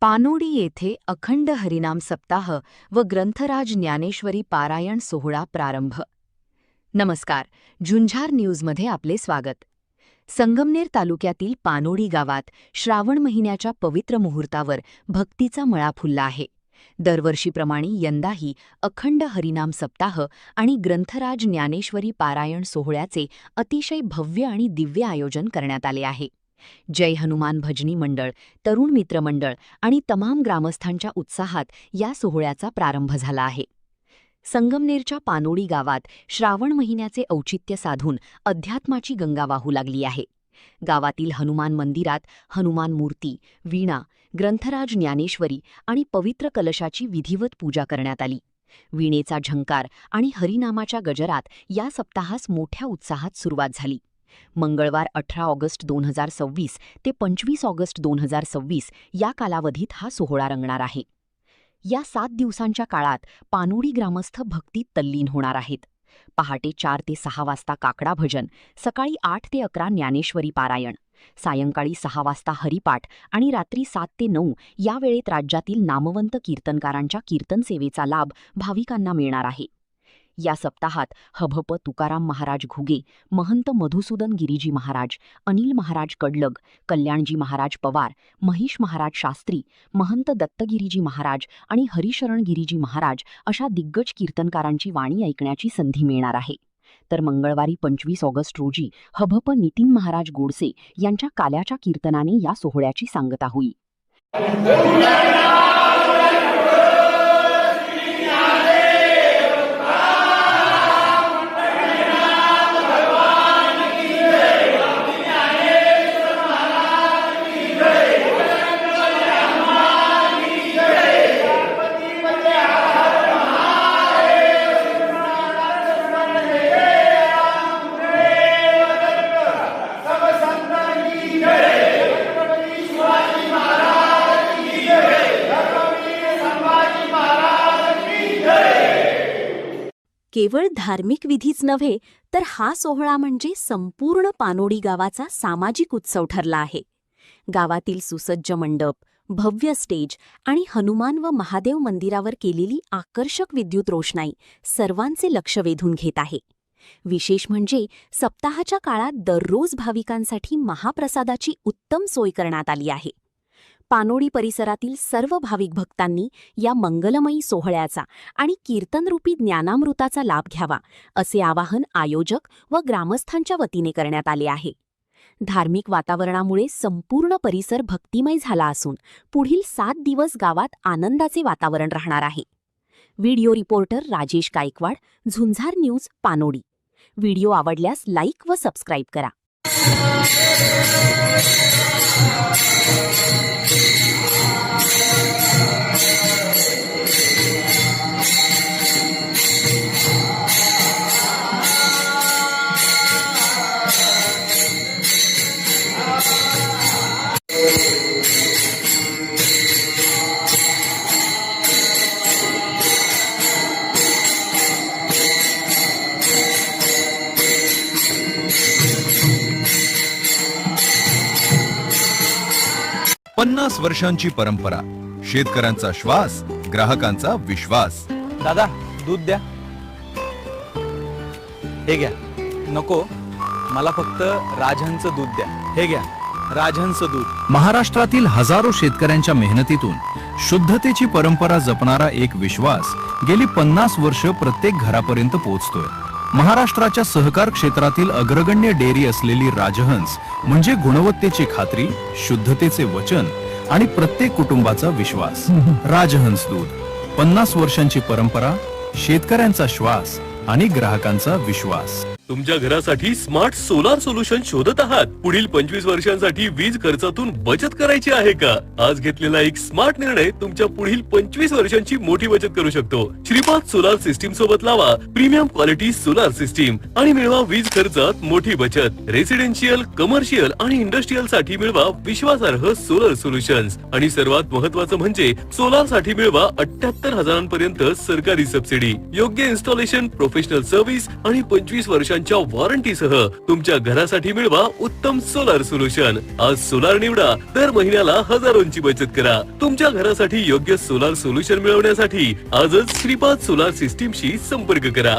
पानोडी येथे अखंड हरिनाम सप्ताह व ग्रंथराज ज्ञानेश्वरी पारायण सोहळा प्रारंभ. नमस्कार, झुंझार न्यूजमध्ये आपले स्वागत. संगमनेर तालुक्यातील पानोडी गावात श्रावण महिन्याच्या पवित्र मुहूर्तावर भक्तीचा मळा फुलला आहे. दरवर्षीप्रमाणे यंदाही अखंड हरिनाम सप्ताह आणि ग्रंथराज ज्ञानेश्वरी पारायण सोहळ्याचे अतिशय भव्य आणि दिव्य आयोजन करण्यात आले आहे. जय हनुमान भजनी मंडळ, तरुण मित्र मंडळ आणि तमाम ग्रामस्थांच्या उत्साहात या सोहळ्याचा प्रारंभ झाला आहे. संगमनेरच्या पानोडी गावात श्रावण महिन्याचे औचित्य साधून अध्यात्माची गंगा वाहू लागली आहे. गावातील हनुमान मंदिरात हनुमान मूर्ती, वीणा, ग्रंथराज ज्ञानेश्वरी आणि पवित्र कलशाची विधिवत पूजा करण्यात आली. वीणेचा झंकार आणि हरिनामाच्या गजरात या सप्ताहास मोठ्या उत्साहात सुरुवात झाली. मंगळवार 18 ऑगस्ट 2026 ते 25 ऑगस्ट 2026 या कालावधीत हा सोहळा रंगणार आहे. या 7 दिवसांच्या काळात पानोडी ग्रामस्थ भक्तीत तल्लीन होणार आहेत. पहाटे 4 ते 6 वाजता काकडा भजन, सकाळी 8 ते 11 ज्ञानेश्वरी पारायण, सायंकाळी 6 वाजता हरिपाठ आणि रात्री 7 ते 9 या वेळेत राज्यातील नामवंत कीर्तनकारांच्या कीर्तन सेवेचा लाभ भाविकांना मिळणार आहे. या सप्ताहात हभप तुकाराम महाराज घुगे, महंत मधुसूदन गिरीजी महाराज, अनिल महाराज कडलग, कल्याणजी महाराज पवार, महिष महाराज शास्त्री, महंत दत्तगिरीजी महाराज आणि हरिशरण गिरीजी महाराज अशा दिग्गज कीर्तनकारांची वाणी ऐकण्याची संधी मिळणार आहे. तर मंगळवारी 25 ऑगस्ट रोजी हभप नितीन महाराज गोडसे यांच्या काल्याच्या कीर्तनाने या सोहळ्याची सांगता होईल. केवळ धार्मिक विधीच नव्हे तर हा सोहळा म्हणजे संपूर्ण पानोडी गावाचा सामाजिक उत्सव ठरला आहे. गावातील सुसज्ज मंडप, भव्य स्टेज आणि हनुमान व महादेव मंदिरावर केलेली आकर्षक विद्युत रोषणाई सर्वांचे लक्ष वेधून घेत आहे. विशेष म्हणजे सप्ताहाच्या काळात दररोज भाविकांसाठी महाप्रसादाची उत्तम सोय करण्यात आली आहे. पानोडी परिसरातील सर्व भाविक भक्तांनी या मंगलमयी सोहळ्याचा आणि कीर्तनरूपी ज्ञानामृताचा लाभ घ्यावा असे आवाहन आयोजक व ग्रामस्थांच्या वतीने करण्यात आले आहे. धार्मिक वातावरणामुळे संपूर्ण परिसर भक्तिमय झाला असून पुढील 7 दिवस गावात आनंदाचे वातावरण राहणार आहे. Video reporter Rajesh Gaikwad, Jhunjhar news, Panodi. Video आवडल्यास लाईक व सबस्क्राईब करा. पन्नास वर्षांची परंपरा, शेतकऱ्यांचा श्वास, ग्राहकांचा विश्वास. दादा, दूध द्या. हे घ्या. नको, मला फक्त राजहंस दूध द्या. हे घ्या, राजहंस दूध. महाराष्ट्रातील हजारो शेतकऱ्यांच्या मेहनतीतून शुद्धतेची परंपरा जपणारा एक विश्वास गेली 50 वर्ष प्रत्येक घरापर्यंत पोहोचतोय. महाराष्ट्राच्या सहकार क्षेत्रातील अग्रगण्य डेअरी असलेली राजहंस म्हणजे गुणवत्तेची खात्री, शुद्धतेचे वचन आणि प्रत्येक कुटुंबाचा विश्वास. राजहंस दूध, 50 वर्षांची परंपरा, शेतकऱ्यांचा श्वास आणि ग्राहकांचा विश्वास. तुमच्या घरासाठी स्मार्ट सोलार सोल्युशन शोधत आहात? पुढील 25 वर्षांसाठी वीज खर्चातून बचत करायची आहे का? आज घेतलेला एक स्मार्ट निर्णय तुमच्या पुढील 25 वर्षांची मोठी बचत करू शकतो. श्रीपाद सोलार सिस्टीम सोबत लावा प्रीमियम क्वालिटी सोलार सिस्टीम आणि मिळवा वीज खर्चात मोठी बचत. रेसिडेन्शियल, कमर्शियल आणि इंडस्ट्रीयल साठी मिळवा विश्वासार्ह सोलर सोल्युशन्स आणि सर्वात महत्त्वाचं म्हणजे सोलार साठी मिळवा 78,000 पर्यंत सरकारी सबसिडी, योग्य इन्स्टॉलेशन, प्रोफेशनल सर्व्हिस आणि 25 वर्षांची वर्षांच्या वॉरंटीसह तुमच्या घरासाठी मिळवा उत्तम सोलार सोल्युशन. आज सोलार निवडा, दर महिन्याला हजारोंची बचत करा. तुमच्या घरासाठी योग्य सोलार सोल्युशन मिळवण्यासाठी आजच श्रीपाद सोलार सिस्टीमशी संपर्क करा.